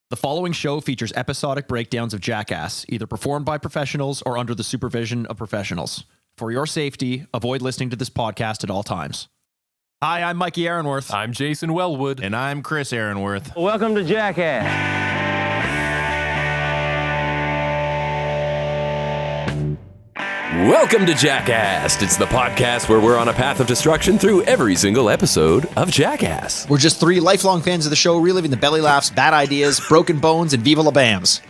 The following show features episodic breakdowns of Jackass, either performed by professionals or under the supervision of professionals. For your safety, avoid listening to this podcast at all times. Hi, I'm Mikey Aaronworth. I'm Jason Wellwood. And I'm Chris Aaronworth. Welcome to Jackass. Welcome to Jackast. It's the podcast where we're on a path of destruction through every single episode of Jackass. We're just three lifelong fans of the show, reliving the belly laughs, bad ideas, broken bones, and Viva La Bams.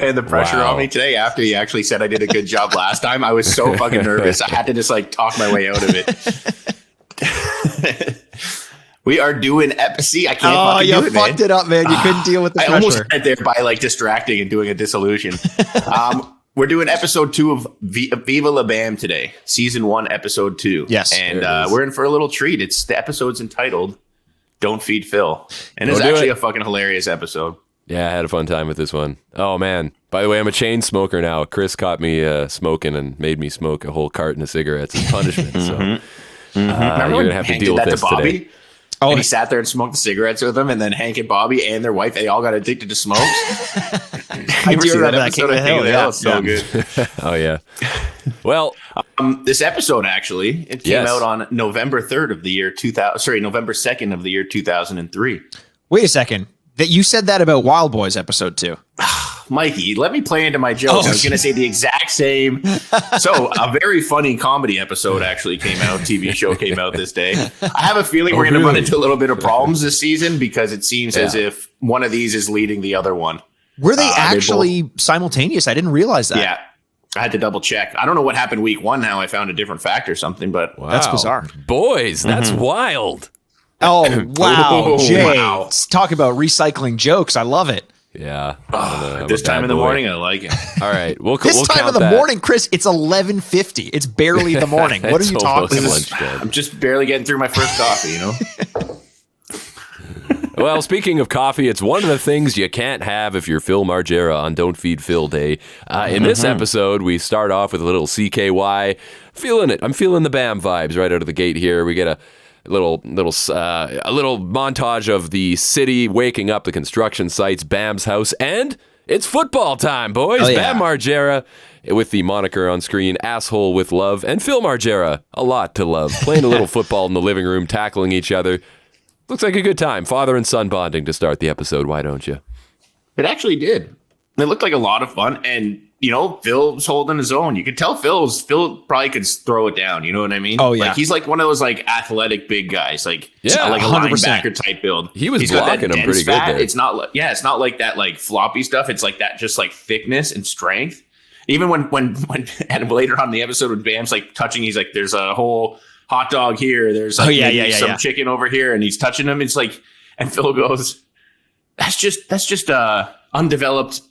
And the pressure on me today after you actually said I did a good job last time, I was so fucking nervous. I had to just talk my way out of it. We are doing See, I can't fucking do it, man. You fucked it up, man. You couldn't deal with the pressure. I almost went there by distracting and doing a dissolution. We're doing episode 2 of Viva La Bam today. Season 1, episode 2. Yes. And we're in for a little treat. The episode's entitled Don't Feed Phil. And it's actually a fucking hilarious episode. Yeah, I had a fun time with this one. Oh, man. By the way, I'm a chain smoker now. Chris caught me smoking and made me smoke a whole carton of cigarettes as punishment. So you're going to have to deal with this today. Oh, and he sat there and smoked the cigarettes with them, and then Hank and Bobby and their wife, they all got addicted to smokes. I do remember that. King of the Hill. Yeah, so good. Oh, yeah. Well, this episode actually, it came out on November 3rd of the year 2000. Sorry, November 2nd of the year 2003. Wait a second. That you said that about Wild Boys episode 2. Mikey, let me play into my jokes. I was going to say the exact same. So a very funny comedy episode actually came out. TV show came out this day. I have a feeling we're going to run into a little bit of problems this season because it seems as if one of these is leading the other one. Were they actually simultaneous? I didn't realize that. Yeah. I had to double check. I don't know what happened week 1 now. I found a different fact or something, but That's bizarre. Boys, that's wild. Oh, wow. Jay. Wow. Talk about recycling jokes. I love it. Yeah. This time in the morning, I like it. All right. This time of the morning, Chris, it's 11:50. It's barely the morning. What are you talking about? I'm just barely getting through my first coffee, you know? Well, speaking of coffee, it's one of the things you can't have if you're Phil Margera on Don't Feed Phil Day. In this episode, we start off with a little CKY. Feeling it. I'm feeling the BAM vibes right out of the gate here. We get a little montage of the city waking up, the construction sites, Bam's house, and it's football time, boys. Oh, yeah. Bam Margera with the moniker on screen, Asshole with Love, and Phil Margera, a lot to love, playing a little football in the living room, tackling each other. Looks like a good time. Father and son bonding to start the episode. Why don't you? It actually did. It looked like a lot of fun, and Phil's holding his own. You could tell Phil probably could throw it down. You know what I mean? Oh yeah, he's like one of those athletic big guys, like a 100%. linebacker type build. He was he's blocking him pretty good there. It's not like that floppy stuff. It's like that, just like thickness and strength. Even when and later on in the episode when Bam's touching, he's like, "There's a whole hot dog here. There's some chicken over here," and he's touching them. It's like, and Phil goes, "That's just undeveloped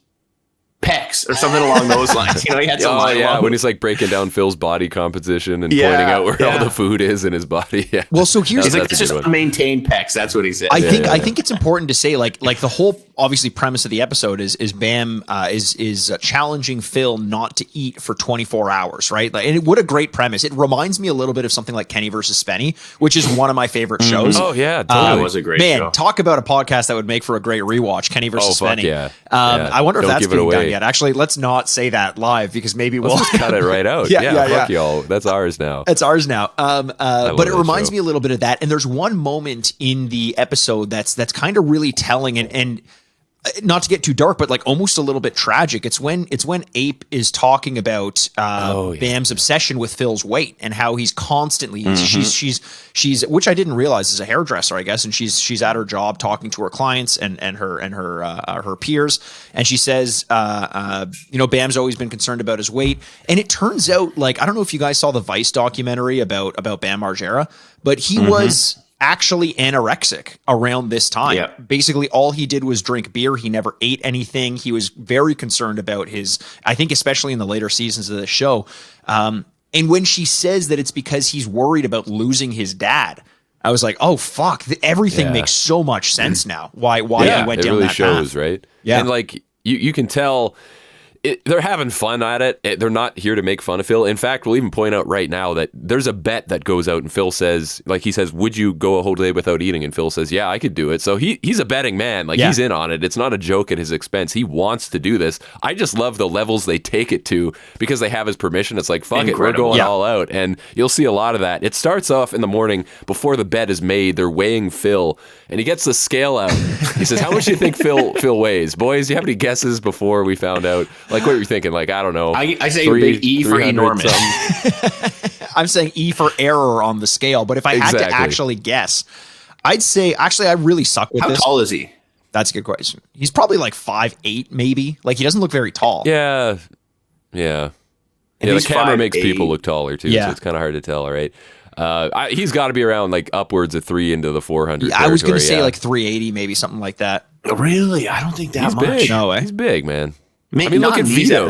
pecs," or something along those lines. He had some when he's breaking down Phil's body composition and pointing out where all the food is in his body. Yeah. Well, so here's it's just unmaintained pecs. That's what he said. I think it's important to say like the whole obviously premise of the episode is Bam is challenging Phil not to eat for 24 hours, right? And what a great premise. It reminds me a little bit of something like Kenny versus Spenny, which is one of my favorite shows. Oh yeah, totally. It was a great show. Talk about a podcast that would make for a great rewatch. Kenny versus Spenny. Yeah. I wonder if that's being done yet. Actually, let's not say that live because maybe we'll just cut it right out. Fuck y'all. That's ours now. It's ours now. But it reminds me a little bit of that. And there's one moment in the episode that's kind of really telling and not to get too dark, but almost a little bit tragic. It's when Ape is talking about Bam's obsession with Phil's weight and how he's constantly she's which I didn't realize is a hairdresser, I guess, and she's at her job talking to her clients and her peers, and she says, Bam's always been concerned about his weight, and it turns out I don't know if you guys saw the Vice documentary about Bam Margera, but he was actually anorexic around this time. Yeah. Basically, all he did was drink beer. He never ate anything. He was very concerned about I think especially in the later seasons of the show. And when she says that it's because he's worried about losing his dad, I was like, oh, fuck. Everything makes so much sense now. Why he went down really that shows, path. Right? Yeah. And you can tell they're having fun at it. They're not here to make fun of Phil. In fact, we'll even point out right now that there's a bet that goes out, and Phil says, he says, would you go a whole day without eating? And Phil says, yeah, I could do it. So he's a betting man. He's in on it. It's not a joke at his expense. He wants to do this. I just love the levels they take it to because they have his permission. It's like, fuck it, we're going all out. And you'll see a lot of that. It starts off in the morning before the bet is made. They're weighing Phil, and he gets the scale out. He says, how much do you think Phil weighs? Boys, do you have any guesses before we found out? What were you thinking? I don't know. I say big E for enormous. I'm saying E for error on the scale. But if I had to actually guess, I'd say, actually, I really suck with this. How tall is he? That's a good question. He's probably 5'8", maybe. He doesn't look very tall. Yeah. The camera makes people look taller, too. So it's kind of hard to tell, right? He's got to be around upwards of 3 into the 400. Yeah, I was going to say 380, maybe something like that. Really? I don't think that much. Big. No way. He's big, man. Look at Vito.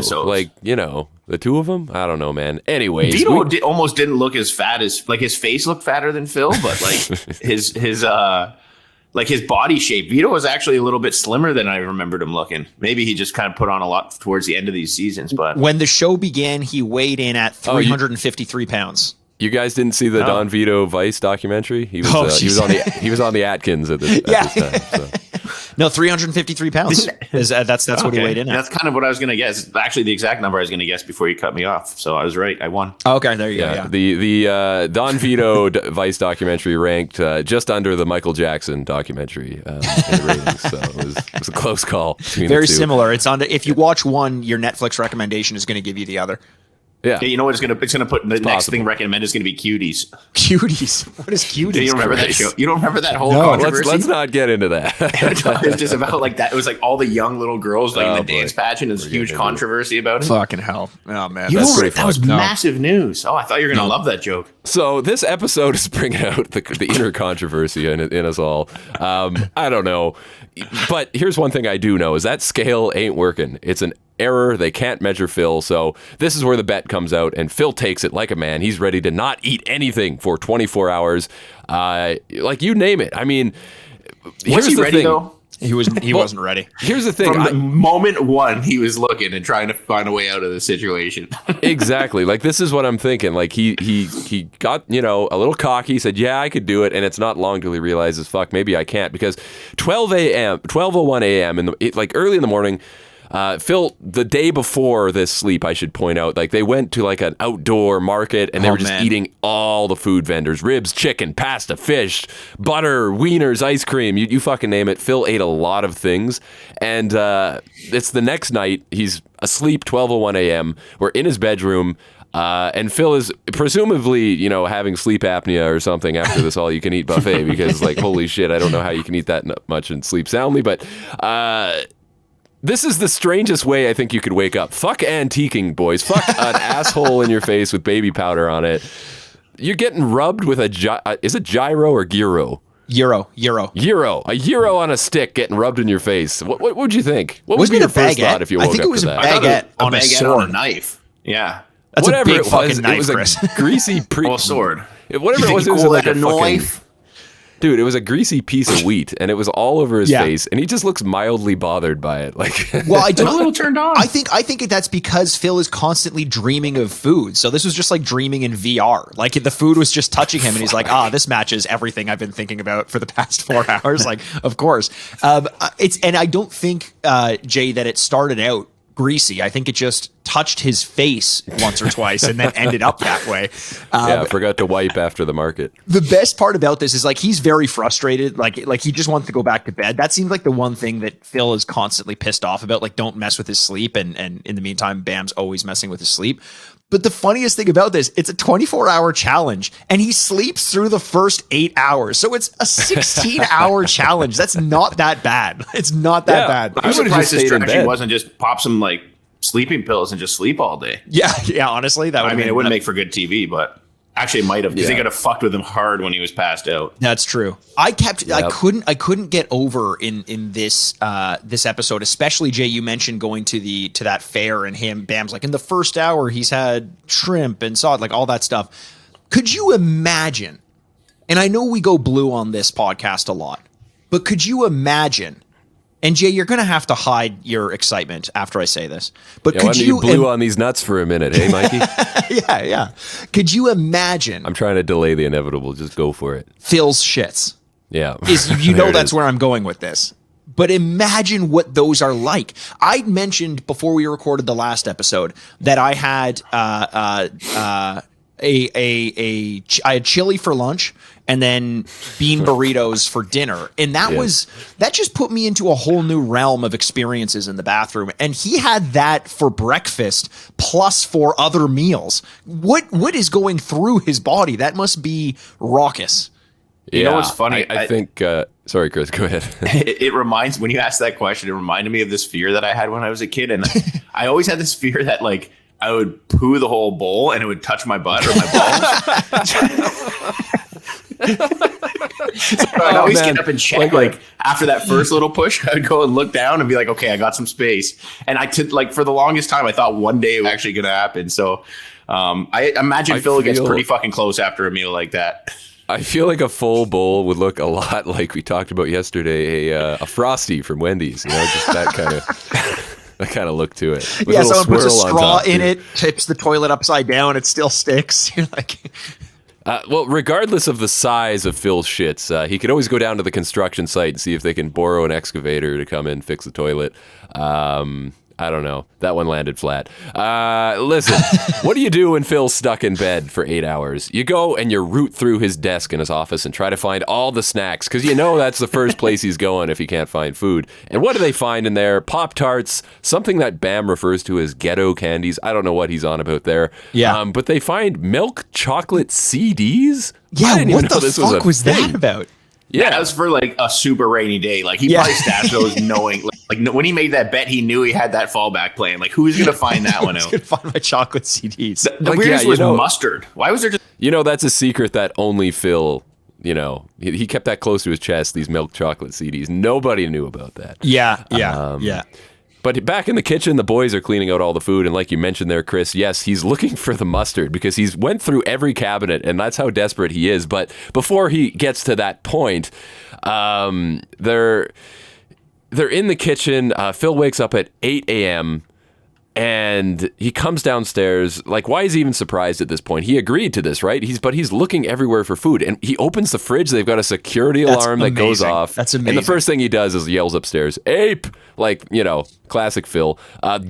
The two of them. I don't know, man. Anyways, Vito almost didn't look as fat as his face looked fatter than Phil, but his body shape. Vito was actually a little bit slimmer than I remembered him looking. Maybe he just kind of put on a lot towards the end of these seasons. But when the show began, he weighed in at 353 pounds. You guys didn't see the Don Vito Vice documentary? He was on the Atkins at this time. So. No, 353 pounds. That's what he weighed in at. That's kind of what I was going to guess. Actually, the exact number I was going to guess before you cut me off. So I was right. I won. Okay, there you go. Yeah. The Don Vito Vice documentary ranked just under the Michael Jackson documentary in the ratings. So it was a close call between Very the two. similar. It's on. If you watch one, your Netflix recommendation is going to give you the other. Yeah. You know what it's gonna put the next thing recommended is gonna be Cuties. Cuties. What is Cuties? Do you remember that show? You don't remember that whole No, controversy? let's not get into that. It was just about that. It was all the young little girls in the dance pageant. There's huge controversy about it. Fucking hell. Oh man. That was massive news. Oh, I thought you were gonna love that joke. So this episode is bringing out the inner controversy in us all. I don't know. But here's one thing I do know is that scale ain't working. It's an error. They can't measure Phil. So this is where the bet comes out, and Phil takes it like a man. He's ready to not eat anything for 24 hours. You name it. Was he ready though? He wasn't ready. Here's the thing. From the moment one, he was looking and trying to find a way out of the situation. Exactly. This is what I'm thinking. He got, a little cocky, said, yeah, I could do it. And it's not long till he realizes, fuck, maybe I can't. Because 12:01 a.m. Early in the morning, Phil, the day before this sleep, I should point out, they went to an outdoor market and they were just eating all the food vendors, ribs, chicken, pasta, fish, butter, wieners, ice cream, you fucking name it. Phil ate a lot of things. And it's the next night, he's asleep, 12:01 a.m. We're in his bedroom. And Phil is presumably, having sleep apnea or something after this all-you-can-eat buffet because, holy shit, I don't know how you can eat that much and sleep soundly. But this is the strangest way I think you could wake up. Fuck antiquing, boys. Fuck an asshole in your face with baby powder on it. You're getting rubbed with is it gyro or gyro? Euro. A euro on a stick getting rubbed in your face. What would you think? What would be your first thought if you woke up to that? I think it was a baguette on a sword. On a knife. Yeah. That's whatever a big fucking knife, it was Chris. A greasy sword. Whatever it was like a knife. Dude, it was a greasy piece of wheat, and it was all over his face, and he just looks mildly bothered by it. Well, I don't. A little turned on. I think that's because Phil is constantly dreaming of food. So this was just dreaming in VR. The food was just touching him, and he's like, this matches everything I've been thinking about for the past 4 hours. Of course. And I don't think, Jay, that it started out greasy. I think it just touched his face once or twice and then ended up that way. I forgot to wipe after the market. The best part about this is he's very frustrated. He just wants to go back to bed. That seems like the one thing that Phil is constantly pissed off about. Don't mess with his sleep. And in the meantime, Bam's always messing with his sleep. But the funniest thing about this, it's a 24-hour challenge, and he sleeps through the first 8 hours. So it's a 16-hour challenge. That's not that bad. It's not that bad. I'm surprised his strategy wasn't just pop some sleeping pills and just sleep all day. Yeah. Honestly, that would. It wouldn't make for good TV, but actually it might have because they could have fucked with him hard when he was passed out. That's true. I couldn't get over in this episode, especially Jay. You mentioned going to that fair and Bam's in the first hour he's had shrimp and salt, all that stuff. Could you imagine? And I know we go blue on this podcast a lot, but could you imagine And Jay, you're going to have to hide your excitement after I say this. But could you blew on these nuts for a minute, hey, Mikey? Yeah. Could you imagine? I'm trying to delay the inevitable. Just go for it. Phil's shits. Yeah. That's where I'm going with this. But imagine what those are like. I mentioned before we recorded the last episode that I had I had chili for lunch and then bean burritos for dinner. And that just put me into a whole new realm of experiences in the bathroom. And he had that for breakfast plus 4 other meals. What is going through his body? That must be raucous. You know what's funny? I think, sorry, Chris, go ahead. It reminds, when you asked that question, it reminded me of this fear that I had when I was a kid. And I always had this fear that like I would poo the whole bowl and it would touch my butt or my balls. So I'd always get up and check, like after that first little push, I would go and look down and be like, okay, I got some space. And for the longest time, I thought one day it was actually going to happen. So I imagine Phil gets pretty fucking close after a meal like that. I feel like a full bowl would look a lot like we talked about yesterday, a Frosty from Wendy's, just that kind of look to it. Someone puts a straw in it, tips the toilet upside down, it still sticks. You're like, well, regardless of the size of Phil's shits, he could always go down to the construction site and see if they can borrow an excavator to come in and fix the toilet. I don't know. That one landed flat. Listen, what do you do when Phil's stuck in bed for 8 hours? You go and you root through his desk in his office and try to find all the snacks, because that's the first place he's going if he can't find food. And what do they find in there? Pop-Tarts, something that Bam refers to as ghetto candies. I don't know what he's on about there. Yeah. But they find milk chocolate CDs? Yeah, what the fuck was that about? Yeah, that was for like a super rainy day. Like he probably stashed those knowing, like when he made that bet, he knew he had that fallback plan. Like who's gonna find that one out? Who's gonna find my chocolate CDs? The weirdest was mustard. Why was there just? That's a secret that only Phil. He kept that close to his chest. These milk chocolate CDs. Nobody knew about that. Yeah. But back in the kitchen, the boys are cleaning out all the food. And like you mentioned there, Chris, yes, he's looking for the mustard because he's went through every cabinet and that's how desperate he is. But before he gets to that point, they're in the kitchen. Phil wakes up at 8 a.m. and he comes downstairs. Like, why is he even surprised at this point? He agreed to this, right? He's looking everywhere for food. And he opens the fridge. They've got a security alarm that goes off. That's amazing. And the first thing he does is yells upstairs, "Ape!" Like, classic Phil.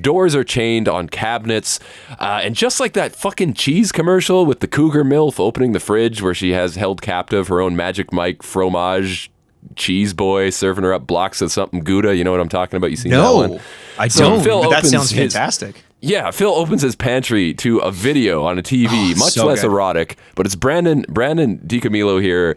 Doors are chained on cabinets. And just like that fucking cheese commercial with the cougar MILF opening the fridge where she has held captive her own Magic Mike fromage cheese boy serving her up blocks of something Gouda. You know what I'm talking about? You seen that one? I don't. But that sounds fantastic. Phil opens his pantry to a video on a TV, much less erotic, but it's Brandon DiCamillo here,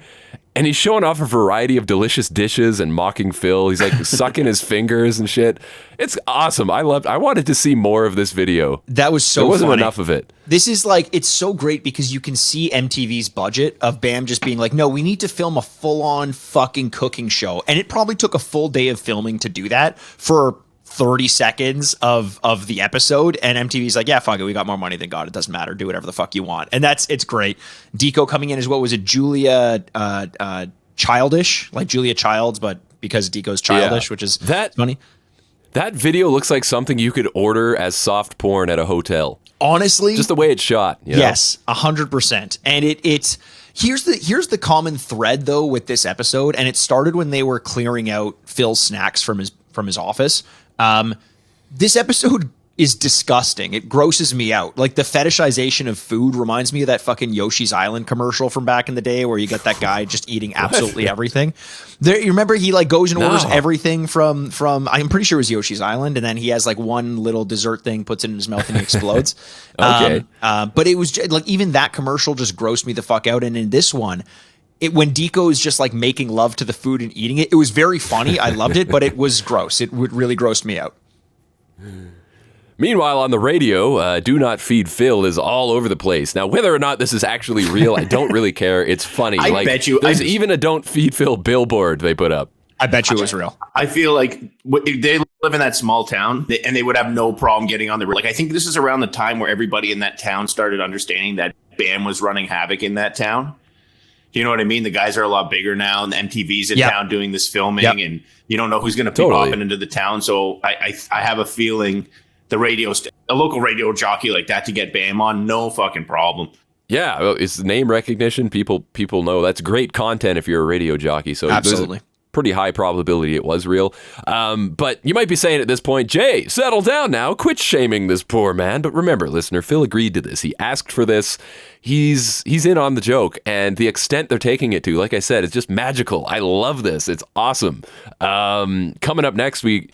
and he's showing off a variety of delicious dishes and mocking Phil. He's like sucking his fingers and shit. It's awesome. I wanted to see more of this video. That was so There wasn't funny. enough of it. This is like, it's so great because you can see MTV's budget of Bam just being like, no, we need to film a full-on fucking cooking show. And it probably took a full day of filming to do that for 30 seconds of the episode, and MTV's like, yeah, fuck it, we got more money than God, it doesn't matter, do whatever the fuck you want. And it's great. Deco coming in as what was it, Julia Childish, like Julia Childs, but because Deco's childish, which is funny. That video looks like something you could order as soft porn at a hotel. Honestly, just the way it's shot. Yes, 100%. And it's here's the common thread though with this episode, and it started when they were clearing out Phil's snacks from his office. This episode is disgusting. It grosses me out. Like the fetishization of food reminds me of that fucking Yoshi's Island commercial from back in the day where you get that guy just eating absolutely everything. You remember he like goes and orders everything from I'm pretty sure it was Yoshi's Island, and then he has like one little dessert thing, puts it in his mouth and he explodes. Okay. But it was just, like, even that commercial just grossed me the fuck out. And in this one, when Deco is just like making love to the food and eating it, it was very funny. I loved it, but it was gross. It really grossed me out. Meanwhile, on the radio, Do Not Feed Phil is all over the place. Now, whether or not this is actually real, I don't really care. It's funny. I bet you. There's even a Don't Feed Phil billboard they put up. I bet you it was real. I feel like they live in that small town, and they would have no problem getting on the. Like, I think this is around the time where everybody in that town started understanding that Bam was running havoc in that town. You know what I mean? The guys are a lot bigger now, and the MTV's in town doing this filming, and you don't know who's going to be popping into the town. So I have a feeling a local radio jockey like that to get Bam on, no fucking problem. Yeah, it's name recognition. People know that's great content if you're a radio jockey. So absolutely. Pretty high probability it was real. But you might be saying at this point, Jay, settle down now. Quit shaming this poor man. But remember, listener, Phil agreed to this. He asked for this. He's in on the joke. And the extent they're taking it to, like I said, it's just magical. I love this. It's awesome. Coming up next, we've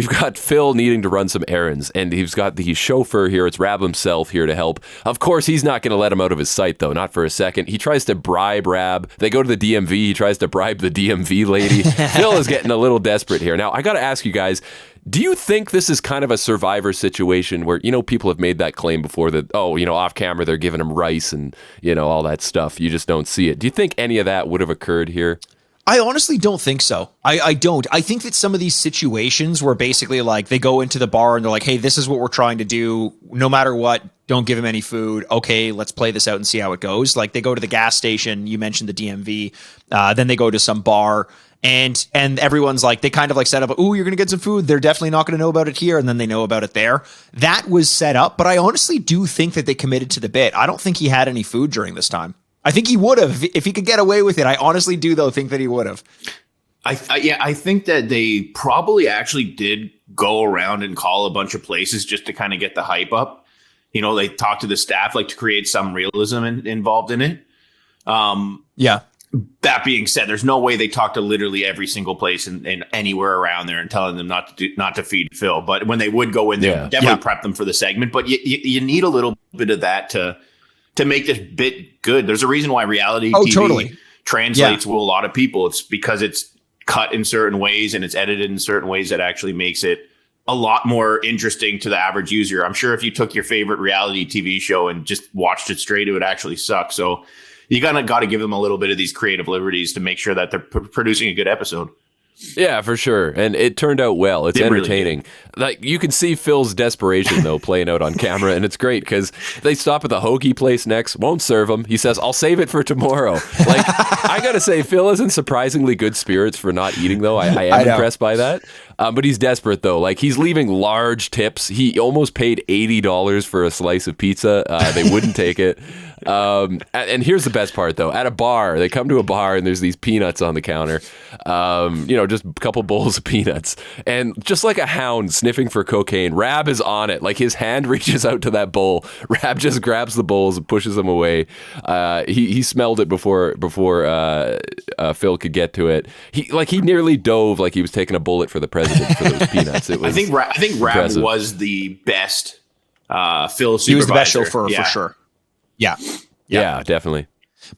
got Phil needing to run some errands. And he's got the chauffeur here. It's Rab himself here to help. Of course, he's not going to let him out of his sight, though. Not for a second. He tries to bribe Rab. They go to the DMV. He tries to bribe the DMV lady. Phil is getting a little desperate here. Now, I got to ask you guys, do you think this is kind of a Survivor situation where, people have made that claim before that, off camera, they're giving him rice and, all that stuff. You just don't see it. Do you think any of that would have occurred here? I honestly don't think so. I don't. I think that some of these situations where basically like they go into the bar and they're like, hey, this is what we're trying to do. No matter what, don't give him any food. Okay, let's play this out and see how it goes. Like they go to the gas station. You mentioned the DMV. Then they go to some bar. And everyone's like, they kind of like set up, ooh, you're going to get some food. They're definitely not going to know about it here. And then they know about it there. That was set up. But I honestly do think that they committed to the bit. I don't think he had any food during this time. I think he would have if he could get away with it. I honestly do, though, think that he would have. I think that they probably actually did go around and call a bunch of places just to kind of get the hype up. They talked to the staff, like to create some realism involved in it. Yeah. That being said, there's no way they talk to literally every single place and anywhere around there and telling them not to feed Phil. But when they would go in there, definitely prep them for the segment. But you need a little bit of that to make this bit good. There's a reason why reality TV translates with a lot of people. It's because it's cut in certain ways and it's edited in certain ways that actually makes it a lot more interesting to the average user. I'm sure if you took your favorite reality TV show and just watched it straight, it would actually suck. So you got to give them a little bit of these creative liberties to make sure that they're producing a good episode. Yeah, for sure. And it turned out well. It's entertaining. Like you can see Phil's desperation though playing out on camera, and it's great because they stop at the hoagie place next, won't serve him. He says, "I'll save it for tomorrow." Like I gotta say, Phil is in surprisingly good spirits for not eating though. I am impressed by that. But he's desperate though. Like he's leaving large tips. He almost paid $80 for a slice of pizza. They wouldn't take it. And here's the best part though. At a bar, they come to a bar and there's these peanuts on the counter. Just a couple bowls of peanuts. And just like a hound sniffing for cocaine, Rab is on it. Like his hand reaches out to that bowl. Rab just grabs the bowls and pushes them away. He smelled it before Phil could get to it. He nearly dove like he was taking a bullet for the president for those peanuts. It was I think Rab was the best Phil supervisor. He was the best chauffeur for sure. Yeah, definitely.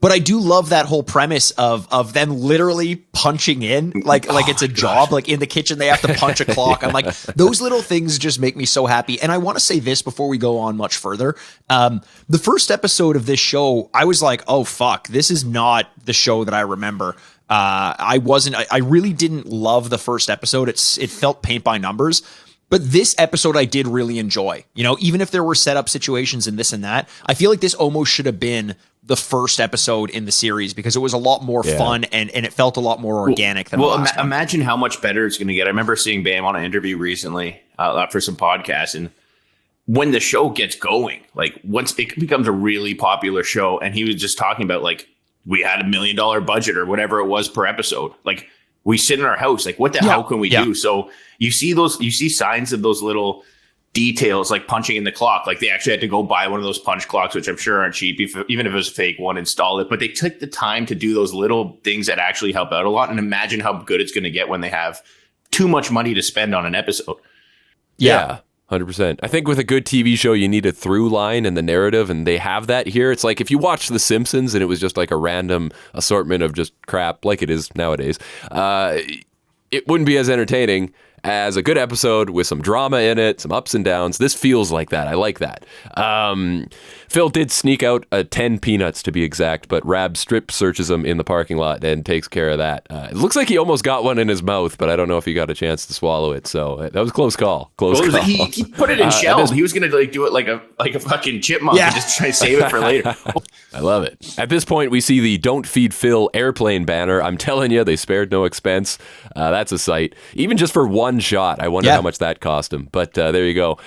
But I do love that whole premise of them literally punching in like it's a job. Like in the kitchen, they have to punch a clock. I'm like, those little things just make me so happy. And I want to say this before we go on much further. The first episode of this show, I was like, oh, fuck, this is not the show that I remember. I really didn't love the first episode. It felt paint by numbers. But this episode I did really enjoy. Even if there were setup situations and this and that, I feel like this almost should have been the first episode in the series because it was a lot more fun and it felt a lot more organic than the last one. Imagine how much better it's going to get. I remember seeing Bam on an interview recently for some podcasts, and when the show gets going, like once it becomes a really popular show, and he was just talking about like we had $1 million budget or whatever it was per episode. Like we sit in our house, like what the hell can we do? So you see signs of those little details, like punching in the clock. Like they actually had to go buy one of those punch clocks, which I'm sure aren't cheap, even if it was a fake one, install it. But they took the time to do those little things that actually help out a lot. And imagine how good it's going to get when they have too much money to spend on an episode. Yeah. 100%. I think with a good TV show, you need a through line in the narrative, and they have that here. It's like if you watch The Simpsons and it was just like a random assortment of just crap, like it is nowadays, it wouldn't be as entertaining as a good episode with some drama in it, some ups and downs. This feels like that. I like that. Phil did sneak out 10 peanuts to be exact, but Rab strip searches him in the parking lot and takes care of that. It looks like he almost got one in his mouth, but I don't know if he got a chance to swallow it. So that was a close call. Close call. He put it in shells. He was going to do it like a fucking chipmunk and just try to save it for later. I love it. At this point, we see the "Don't Feed Phil" airplane banner. I'm telling you, they spared no expense. That's a sight. Even just for one shot, I wonder how much that cost him. But there you go.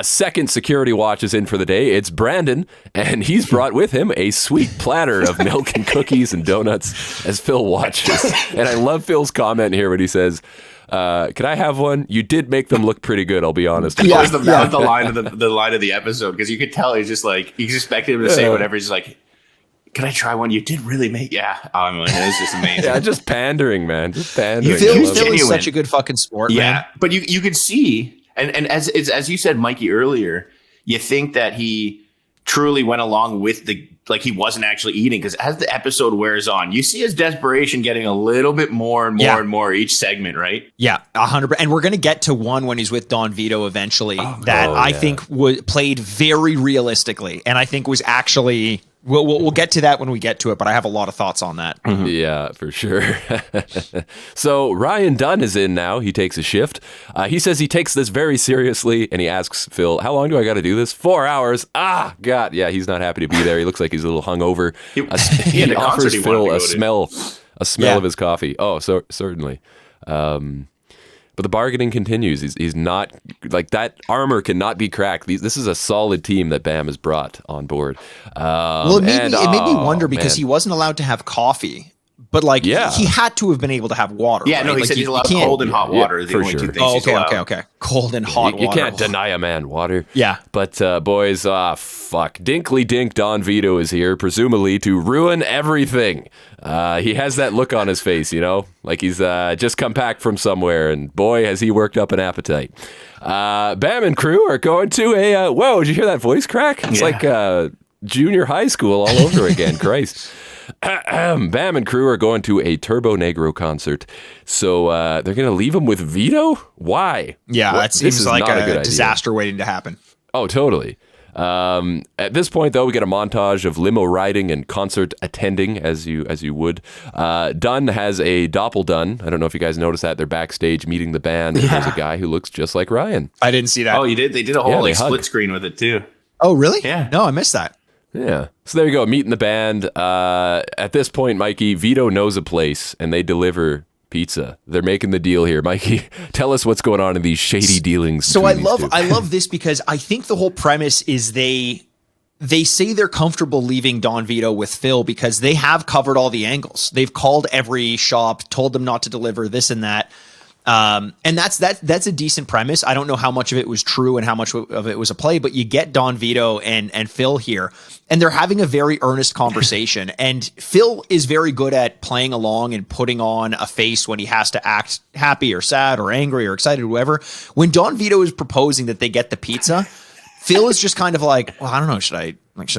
Second security watch is in for the day. It's Brandon, and he's brought with him a sweet platter of milk and cookies and donuts as Phil watches. And I love Phil's comment here when he says, "Can I have one? You did make them look pretty good, I'll be honest." That was the line of the line of the episode, because you could tell he's just like, you expected him to say whatever. He's just like, "Can I try one? You did really make." Yeah, I mean, it was just amazing. Yeah, just pandering, man. Just pandering. Phil is such a good fucking sport, man. Yeah, but you could see, and as you said, Mikey, earlier, you think that he truly went along with he wasn't actually eating, because as the episode wears on, you see his desperation getting a little bit more and more and more each segment, right? Yeah, 100%. And we're going to get to one when he's with Don Vito eventually I think played very realistically, and I think was actually... We'll get to that when we get to it, but I have a lot of thoughts on that. Mm-hmm. Yeah, for sure. So Ryan Dunn is in now. He takes a shift. He says he takes this very seriously, and he asks Phil, "How long do I got to do this?" 4 hours. Ah, God. Yeah, he's not happy to be there. He looks like he's a little hungover. He offers Phil a smell of his coffee. Oh, so certainly. But the bargaining continues. He's not, like, that armor cannot be cracked. This is a solid team that Bam has brought on board. It made me wonder, because he wasn't allowed to have coffee. But he had to have been able to have water. Yeah, right? No, he said he's allowed cold and hot water. The only two things okay. Cold and hot water. You can't deny a man water. Yeah. But boys, fuck. Dinkley Dink Don Vito is here, presumably to ruin everything. He has that look on his face, like he's just come back from somewhere, and boy, has he worked up an appetite. Bam and crew are going to a... whoa, did you hear that voice crack? It's like junior high school all over again. Christ. Bam and crew are going to a Turbo Negro concert, so they're going to leave him with Vito? Why? Yeah, that seems like a disaster waiting to happen. Oh, totally. At this point, though, we get a montage of limo riding and concert attending, as you would. Dunn has a doppel-dun. I don't know if you guys noticed that. They're backstage meeting the band, and there's a guy who looks just like Ryan. I didn't see that. Oh, you did? They did a whole split screen with it, too. Oh, really? Yeah. No, I missed that. Yeah. So there you go, meeting the band. At this point, Mikey, Vito knows a place, and they deliver pizza. They're making the deal here. Mikey, tell us what's going on in these shady dealings. So I love this, because I think the whole premise is they say they're comfortable leaving Don Vito with Phil because they have covered all the angles. They've called every shop, told them not to deliver this and that. And that's a decent premise. I don't know how much of it was true and how much of it was a play, but you get Don Vito and Phil here, and they're having a very earnest conversation. And Phil is very good at playing along and putting on a face when he has to act happy or sad or angry or excited or whatever. When Don Vito is proposing that they get the pizza, Phil is just kind of like, well, I don't know, should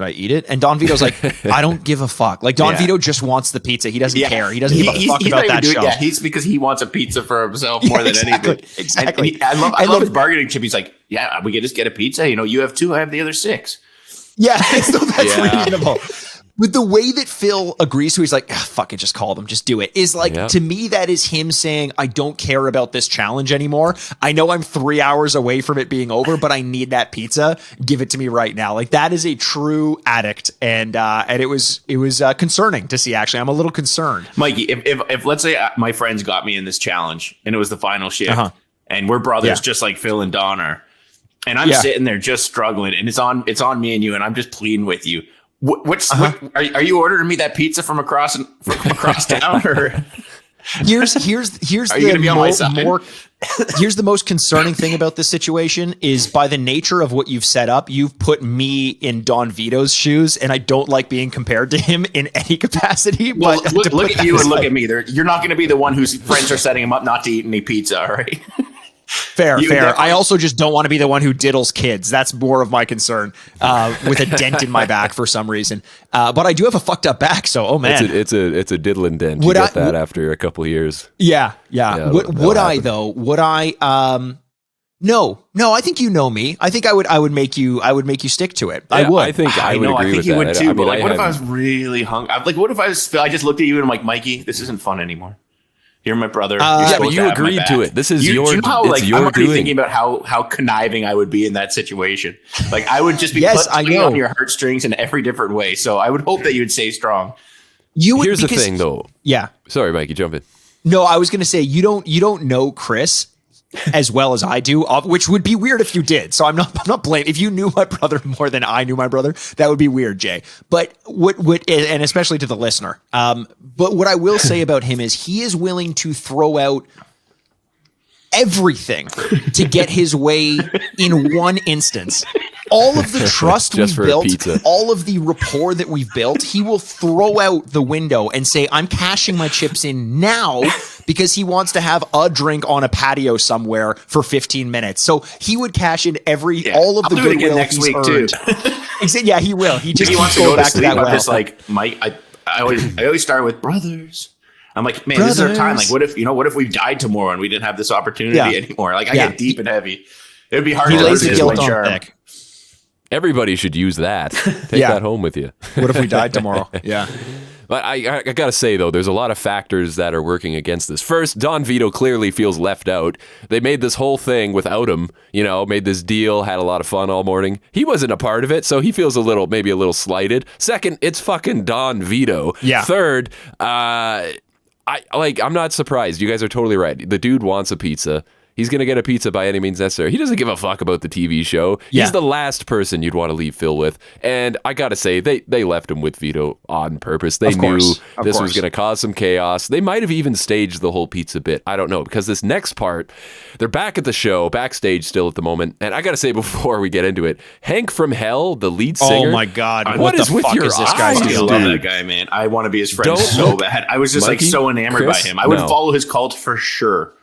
I eat it? And Don Vito's like, I don't give a fuck. Like, Don Vito just wants the pizza. He doesn't care. He doesn't give a fuck about that show. Yeah, he's because he wants a pizza for himself more than anything. Exactly. And I love his bargaining chip. He's like, yeah, we can just get a pizza. You have 2, I have the other 6. Yeah, so that's reasonable. But the way that Phil agrees to, he's like, fuck it, just call them, just do it, is like, to me, that is him saying, I don't care about this challenge anymore. I know I'm 3 hours away from it being over, but I need that pizza. Give it to me right now. Like, that is a true addict. And it was concerning to see, actually. I'm a little concerned. Mikey, if let's say my friends got me in this challenge and it was the final shift and we're brothers just like Phil and Don are, and I'm sitting there just struggling, and it's on me and you, and I'm just pleading with you. Are you ordering me that pizza from across town, or here's are you gonna be on my side? Here's the most concerning thing about this situation is, by the nature of what you've set up, you've put me in Don Vito's shoes, and I don't like being compared to him in any capacity. Well, but look at you and look at me. You're not going to be the one whose friends are setting him up not to eat any pizza, all right? Fair. I also just don't want to be the one who diddles kids. That's more of my concern, with a dent in my back for some reason. But I do have a fucked up back, so oh man, it's a diddling dent. You get that after a couple of years. Yeah. Would I though? Would I? No. I think you know me. I think I would make you stick to it. I would. I think I would agree with that. I think you would too. But like, what if I was really hungry? Like, what if I just looked at you and I'm like, Mikey, this isn't fun anymore. You're my brother. But you agreed to it. This is your. Do you know how, like, I'm already thinking about how conniving I would be in that situation. Like, I would just be putting on your heartstrings in every different way. So I would hope that you would stay strong. Here's the thing, though. Yeah. Sorry, Mikey, jump in. No, I was going to say you don't know Chris as well as I do, which would be weird if you did. So I'm not blaming. If you knew my brother more than I knew my brother, that would be weird, Jay. But what and especially to the listener. But what I will say about him is he is willing to throw out everything to get his way in one instance. All of the trust we've built, all of the rapport that we've built, he will throw out the window and say, I'm cashing my chips in now because he wants to have a drink on a patio somewhere for 15 minutes. So he would cash in all of the goodwill next week earned. Too. Yeah, he will. He wants to go back to that well. I'm just like, Mike, I always start with brothers. I'm like, man, this is our time. Like, what if we died tomorrow and we didn't have this opportunity anymore? Like, I get deep and heavy. It would be hard to lose his charm. Everybody should use that. Take that home with you. What if we died tomorrow? Yeah. But I got to say, though, there's a lot of factors that are working against this. First, Don Vito clearly feels left out. They made this whole thing without him, made this deal, had a lot of fun all morning. He wasn't a part of it, so he feels maybe a little slighted. Second, it's fucking Don Vito. Yeah. Third, I'm not surprised. You guys are totally right. The dude wants a pizza. He's going to get a pizza by any means necessary. He doesn't give a fuck about the TV show. He's the last person you'd want to leave Phil with. And I got to say, they left him with Vito on purpose. They knew this was going to cause some chaos. They might have even staged the whole pizza bit. I don't know. Because this next part, they're back at the show, backstage still at the moment. And I got to say, before we get into it, Hank from Hell, the lead singer. Oh my God. What is with your this guy's deal? I love that guy, man. I want to be his friend so bad. I was just so enamored by him. I would follow his cult for sure.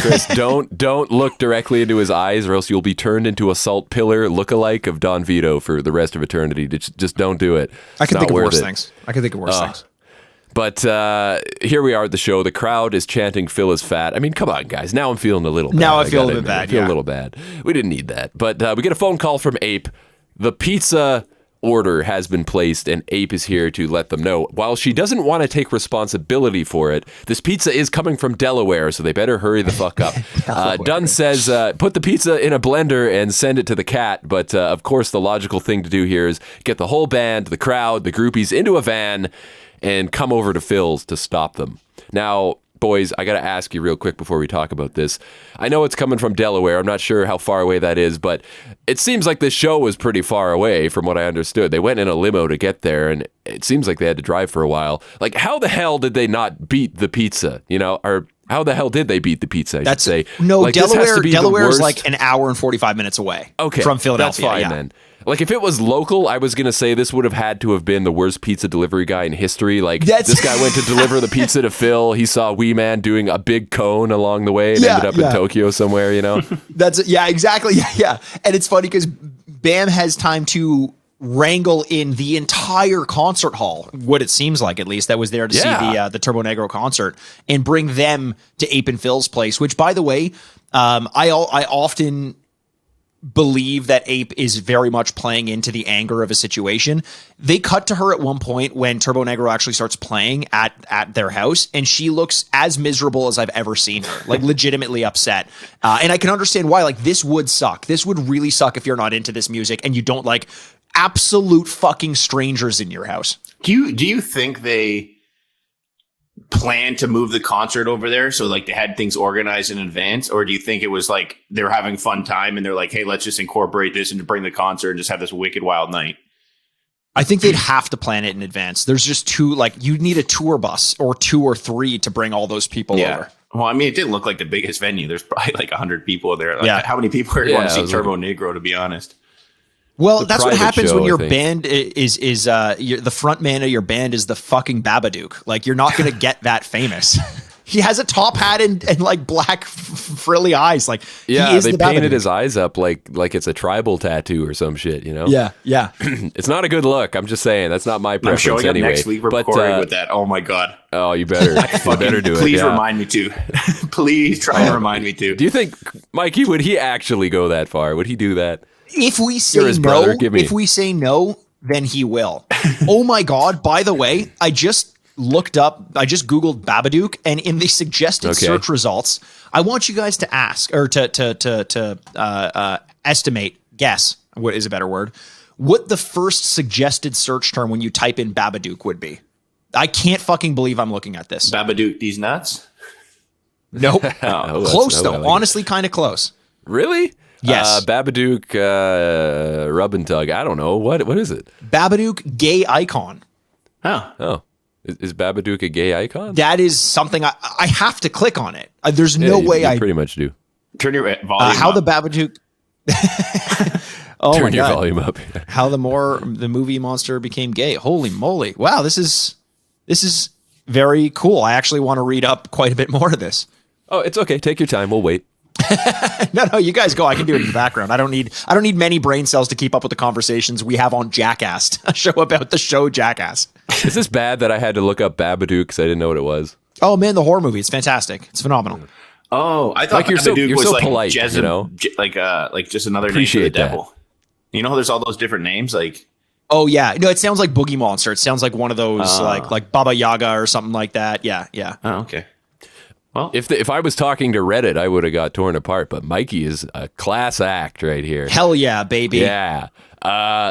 Chris, don't look directly into his eyes, or else you'll be turned into a salt pillar lookalike of Don Vito for the rest of eternity. Just don't do it. I can think of worse things. But here we are at the show. The crowd is chanting Phil is fat. I mean, come on, guys. Now I'm feeling a little bad. Now I feel a bit bad. I feel a little bad. We didn't need that. But we get a phone call from Ape. The pizza order has been placed, and Ape is here to let them know. While she doesn't want to take responsibility for it, this pizza is coming from Delaware, so they better hurry the fuck up. Dunn says, put the pizza in a blender and send it to the cat, but of course the logical thing to do here is get the whole band, the crowd, the groupies into a van and come over to Phil's to stop them. Now, boys, I got to ask you real quick before we talk about this. I know it's coming from Delaware. I'm not sure how far away that is, but it seems like this show was pretty far away from what I understood. They went in a limo to get there, and it seems like they had to drive for a while. Like, how the hell did they not beat the pizza? Or how the hell did they beat the pizza, I should say? No, like, Delaware is like an hour and 45 minutes away from Philadelphia. That's fine, then. Like, if it was local, I was going to say this would have had to have been the worst pizza delivery guy in history. Like, this guy went to deliver the pizza to Phil. He saw Wee Man doing a big cone along the way and ended up in Tokyo somewhere, Exactly. Yeah. And it's funny because Bam has time to wrangle in the entire concert hall, what it seems like at least, that was there to see the Turbo Negro concert, and bring them to Ape and Phil's place, which, by the way, I often believe that Ape is very much playing into the anger of a situation. They cut to her at one point when Turbo Negro actually starts playing at their house, and she looks as miserable as I've ever seen her, like legitimately upset. And I can understand why. Like, this would suck. This would really suck if you're not into this music and you don't like absolute fucking strangers in your house. Do you think they plan to move the concert over there, so like they had things organized in advance, or do you think it was like they were having fun time and they're like, hey, let's just incorporate this and bring the concert and just have this wicked wild night? I think they'd have to plan it in advance. There's just you need a tour bus or 2 or 3 to bring all those people over. Well, I mean, it didn't look like the biggest venue. There's probably like 100 people there. Like, how many people are going to see Turbo Negro, to be honest? Well, that's what happens when your band is the front man of your band is the fucking Babadook. Like, you're not going to get that famous. He has a top hat and like black frilly eyes. Like yeah, he is they the painted Babadook. his eyes up like it's a tribal tattoo or some shit, you know? Yeah. It's not a good look. I'm just saying that's not my I'm preference showing anyway. up next week recording with that. Oh my god. Oh, you better. You better do it. Please yeah. remind me to. Please try and remind me to. Do you think, Mikey, would he actually go that far? Would he do that? If we You're say his no, brother. Give me- if we say no, then he will. Oh my god! By the way, I just Googled Babadook, and in the suggested search results, I want you guys to ask or to guess what is a better word, what the first suggested search term when you type in Babadook would be. I can't fucking believe I'm looking at this. Babadook these nuts? Nope. Oh, Close though. like Honestly, kind of close. Really? Yes. Babadook, rub and tug. I don't know. What is it? Babadook gay icon. Oh. Is Babadook a gay icon? That is something I have to click on it. There's no way you I pretty much do. Turn your volume how up. the Babadook. Oh Turn my your God. volume up. How the movie monster became gay. Holy moly! Wow, this is very cool. I actually want to read up quite a bit more of this. Oh, it's okay. Take your time. We'll wait. No, you guys go. I can do it in the background. I don't need many brain cells to keep up with the conversations we have on Jackass, a show about the show Jackass. Is this bad that I had to look up Babadook because I didn't know what it was? Oh man, the horror movie. It's fantastic. It's phenomenal. Oh, I thought Like, you're so- Babadook you're was so like polite, you know? like just another Appreciate name for the that. devil. You know, there's all those different names. Like, Oh yeah, no, it sounds like Boogie Monster. It sounds like one of those like Baba Yaga or something like that. Yeah. oh, okay. Well, If I was talking to Reddit, I would have got torn apart. But Mikey is a class act right here. Hell yeah, baby. Yeah.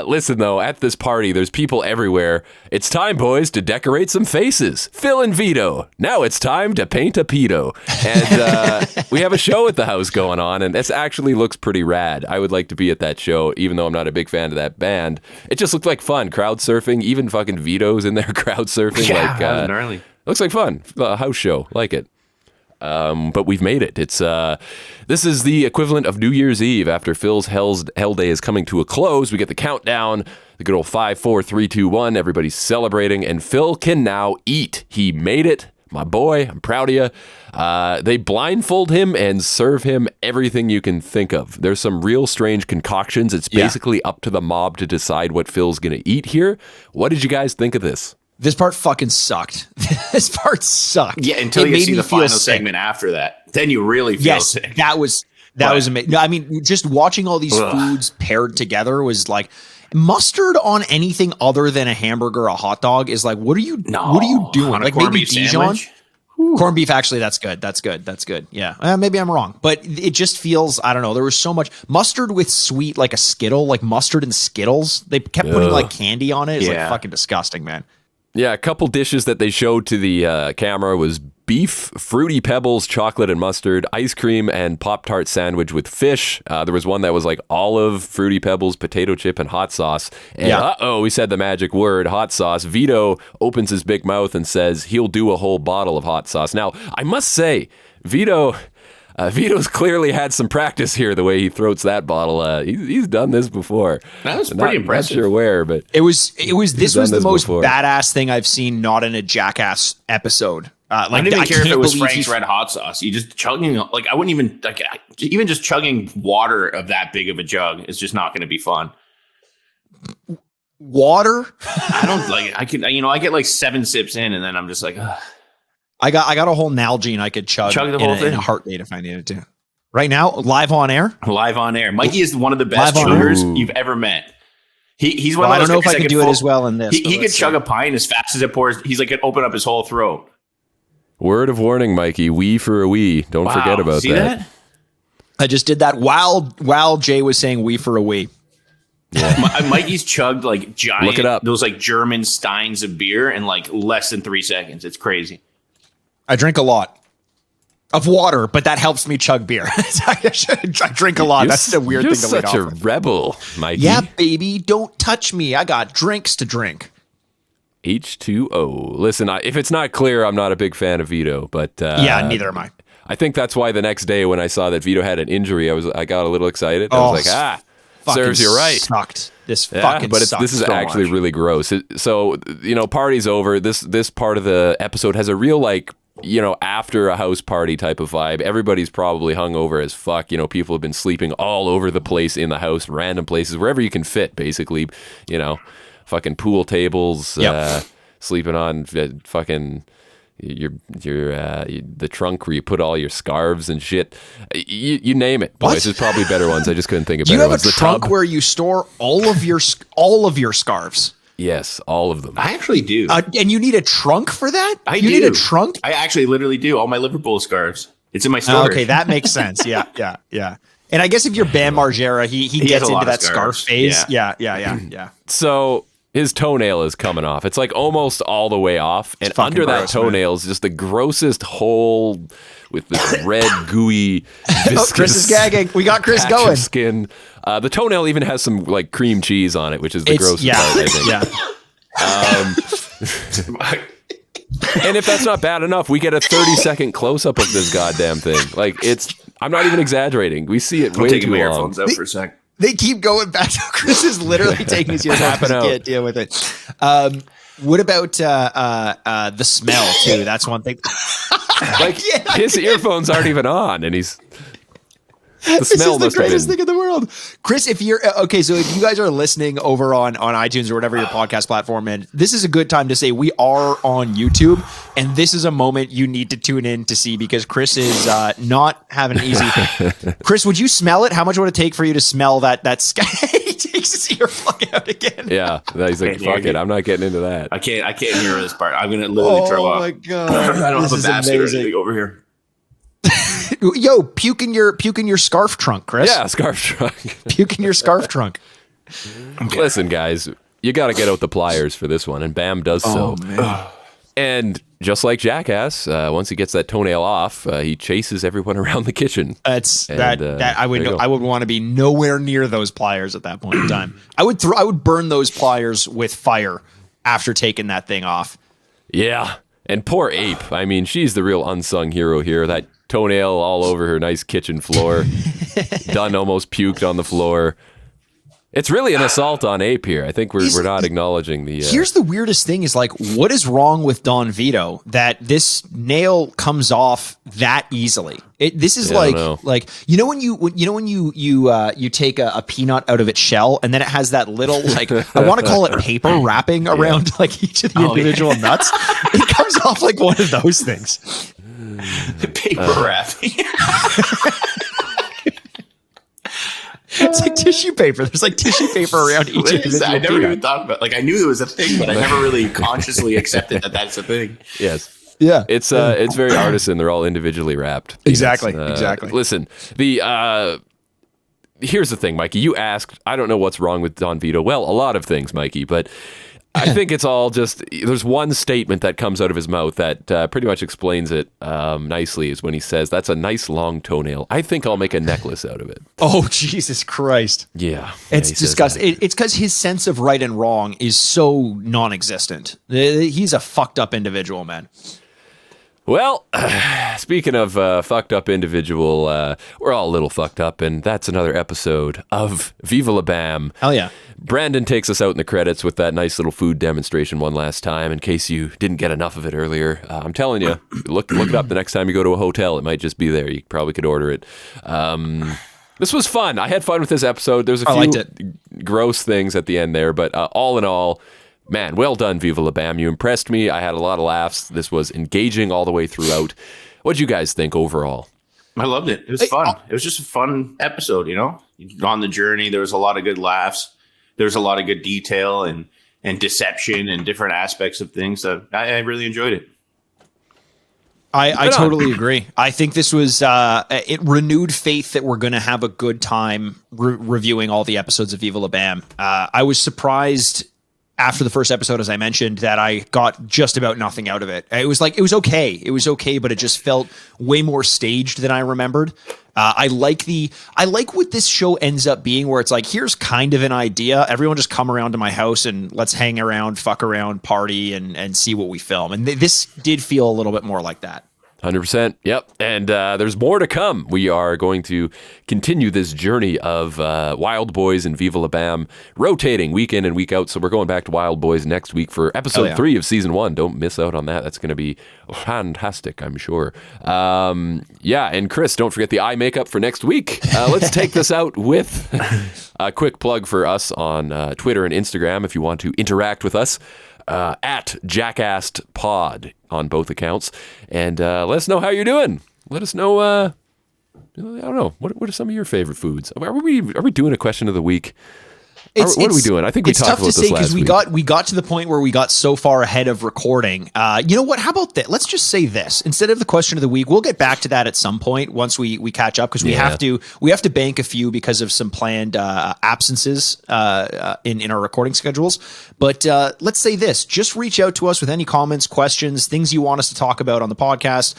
Listen, though, at this party, there's people everywhere. It's time, boys, to decorate some faces. Phil and Vito. Now it's time to paint a pedo. And we have a show at the house going on, and this actually looks pretty rad. I would like to be at that show, even though I'm not a big fan of that band. It just looked like fun. Crowd surfing, even fucking Vito's in there crowd surfing. yeah, like, that was gnarly. looks like fun. House show. Like it. But we've made it. It's this is the equivalent of New Year's Eve after Phil's Hell Day is coming to a close. We get the countdown, the good old 5, 4, 3, 2, 1. Everybody's celebrating, and Phil can now eat. He made it, my boy. I'm proud of you. They blindfold him and serve him everything you can think of. There's some real strange concoctions. It's basically up to the mob to decide what Phil's gonna eat here. What did you guys think of this? This part fucking sucked. This part sucked. Yeah, until It you made see me the feel final sick. segment after that. Then you really feel Yes, sick. that was amazing. No, I mean, just watching all these foods paired together was like mustard on anything other than a hamburger, or a hot dog is like, what are you doing? On a Like corned maybe beef Dijon. sandwich? Corned beef, actually, that's good. Yeah, maybe I'm wrong, but it just feels, I don't know. There was so much mustard with sweet, like a Skittle, like mustard and Skittles. They kept putting like candy on it. It's like fucking disgusting, man. Yeah, a couple dishes that they showed to the camera was beef, Fruity Pebbles, chocolate and mustard, ice cream, and Pop-Tart sandwich with fish. There was one that was like olive, Fruity Pebbles, potato chip, and hot sauce. And we said the magic word, hot sauce. Vito opens his big mouth and says he'll do a whole bottle of hot sauce. Now, I must say, Vito's clearly had some practice here, the way he throats that bottle. He's done this before. That was pretty impressive. Not sure where, but This was the most before. badass thing I've seen not in a Jackass episode. I didn't even care if can't it was believe Frank's Red Hot Sauce. You just chugging, like, I wouldn't even, like, even just chugging water of that big of a jug is just not going to be fun. Water? I don't like, I get like 7 sips in and then I'm just like, ugh. I got a whole Nalgene I could chug the whole thing in a heartbeat if I needed to. Right now, live on air. Live on air. Mikey is one of the best Live on air. chuggers you've ever met. He's one Well, I of don't those know if guys I that could do it as well in this. He but could let's chug see. a pint as fast as it pours. He's like, could open up his whole throat. word of warning, Mikey, wee for a wee. Don't forget about See that? I just did that while Jay was saying "wee" for a wee. Mikey's chugged like giant, Look it up. those like German steins of beer in like less than 3 seconds. It's crazy. I drink a lot of water, but that helps me chug beer. I drink a lot. That's the weird You're thing to lead such a off with. rebel, Mikey. Yeah, baby, don't touch me. I got drinks to drink. H2O. Listen, if it's not clear, I'm not a big fan of Vito, but Yeah, neither am I. I think that's why the next day when I saw that Vito had an injury, I got a little excited. I was like, serves you right. Sucked. This Yeah, fucking but sucks this is so actually much. really gross. So, party's over. This part of the episode has a real like after a house party type of vibe. Everybody's probably hungover as fuck. People have been sleeping all over the place in the house, random places, wherever you can fit, basically. Fucking pool tables, sleeping on fucking the trunk where you put all your scarves and shit. You name it, boys. There's probably better ones. I just couldn't think of better ones. Do you have a trunk where you store all of your scarves? Yes, all of them. I actually do. And you need a trunk for that? You need a trunk? I actually literally do. All my Liverpool scarves. It's in my storage. Okay, that makes sense. Yeah. And I guess if you're Bam Margera, he gets into that scarf phase. Yeah. So his toenail is coming off. It's like almost all the way off. And under that toenail is just the grossest hole with this red, gooey, viscous Chris is gagging. We got Chris going. Skin. The toenail even has some like cream cheese on it, which is the grossest part, I think. Yeah. And if that's not bad enough, we get a 30-second close-up of this goddamn thing. Like, I'm not even exaggerating. We see it way too long. I'm taking my earphones out for a sec. They keep going back. Chris is literally taking his ears off. He can't deal with it. What about the smell too? That's one thing. Like his earphones aren't even on, and he's. This is the greatest thing in the world. Chris, if you're okay, so if you guys are listening over on iTunes or whatever your podcast platform, and this is a good time to say we are on YouTube, and this is a moment you need to tune in to see because Chris is not having an easy. Chris, would you smell it? How much would it take for you to smell that sky? He takes his earplug out again. Yeah, he's like, fuck it, I'm not getting into that. I can't hear this part. I'm gonna literally throw up. Oh my god, I don't have a basket or anything over here. Yo, puke in your scarf trunk, Chris. Yeah, scarf trunk. Puke in your scarf trunk. Okay. Listen, guys, you got to get out the pliers for this one, and Bam does so. Man. And just like Jackass, once he gets that toenail off, he chases everyone around the kitchen. I would want to be nowhere near those pliers at that point in time. I would burn those pliers with fire after taking that thing off. Yeah, and poor Ape. I mean, she's the real unsung hero here. That toenail all over her nice kitchen floor. Dunn almost puked on the floor. It's really an assault on Ape here. I think we're not acknowledging the... Here's the weirdest thing is like, what is wrong with Don Vito that this nail comes off that easily? This is when you take a peanut out of its shell and then it has that little like I want to call it paper wrapping around like each of the individual nuts. It comes off like one of those things. Paper wrapping. It's like tissue paper. There's like tissue paper around each individual I never even thought about like I knew it was a thing, but I never really consciously accepted that that's a thing. Yes. Yeah. It's very artisan. They're all individually wrapped. Exactly. Exactly. Listen, here's the thing, Mikey. You asked, I don't know what's wrong with Don Vito. Well, a lot of things, Mikey, but I think it's all just, there's one statement that comes out of his mouth that pretty much explains it nicely, is when he says, that's a nice long toenail. I think I'll make a necklace out of it. Oh, Jesus Christ. Yeah. It's disgusting. It's because his sense of right and wrong is so non-existent. He's a fucked up individual, man. Well, speaking of fucked up individual, we're all a little fucked up, and that's another episode of Viva La Bam. Hell yeah. Brandon takes us out in the credits with that nice little food demonstration one last time, in case you didn't get enough of it earlier. I'm telling you, look it up the next time you go to a hotel. It might just be there. You probably could order it. This was fun. I had fun with this episode. There's a few gross things at the end there, but all in all, man, well done, Viva La Bam. You impressed me. I had a lot of laughs. This was engaging all the way throughout. What'd you guys think overall? I loved it. It was fun. It was just a fun episode, you know? On the journey, there was a lot of good laughs. There was a lot of good detail and deception and different aspects of things. So I really enjoyed it. I totally agree. I think this was it renewed faith that we're going to have a good time reviewing all the episodes of Viva La Bam. I was surprised after the first episode, as I mentioned, that I got just about nothing out of it. It was okay. It was okay, but it just felt way more staged than I remembered. I like what this show ends up being, where it's like, here's kind of an idea. Everyone just come around to my house and let's hang around, fuck around, party, and see what we film. And this did feel a little bit more like that. 100%. Yep. And there's more to come. We are going to continue this journey of Wild Boys and Viva La Bam, rotating week in and week out. So we're going back to Wild Boys next week for episode 3 of season 1. Don't miss out on that. That's going to be fantastic, I'm sure. And Chris, don't forget the eye makeup for next week. Let's take this out with a quick plug for us on Twitter and Instagram if you want to interact with us. At Jackast Pod on both accounts, and let us know how you're doing. Let us know. I don't know. What are some of your favorite foods? Are we doing a question of the week? What are we doing? I think we talked about this last week. We got to the point where we got so far ahead of recording. You know what? How about that? Let's just say this instead of the question of the week. We'll get back to that at some point once we catch up because we have to bank a few because of some planned absences in our recording schedules. But let's say this: just reach out to us with any comments, questions, things you want us to talk about on the podcast.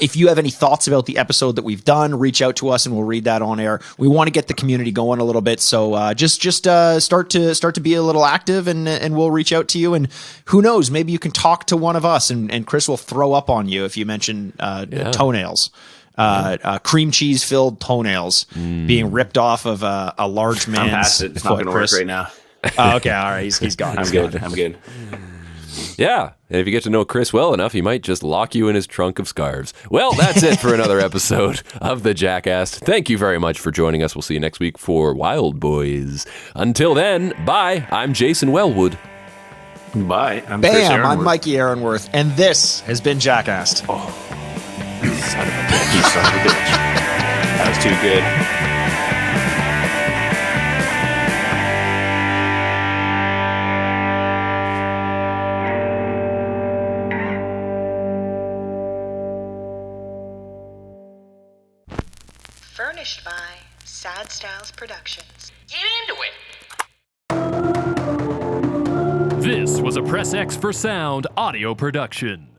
If you have any thoughts about the episode that we've done, reach out to us and we'll read that on air. We want to get the community going a little bit, so just start to be a little active and we'll reach out to you, and who knows, maybe you can talk to one of us and Chris will throw up on you if you mention toenails, cream cheese filled toenails being ripped off of a large man's foot. It's not going to work right now. Okay, all right, he's gone. I'm good. Yeah, and if you get to know Chris well enough, he might just lock you in his trunk of scarves. Well, that's it for another episode of the Jackast. Thank you very much for joining us. We'll see you next week for Wild Boys. Until then, bye. I'm Jason Wellwood. Bye. I'm Chris Aaronworth. I'm Mikey Aaronworth, and this has been Jackast. Oh, son of a bitch. You son of a bitch. That was too good. Furnished by Sad Styles Productions. Get into it! This was a Press X for Sound audio production.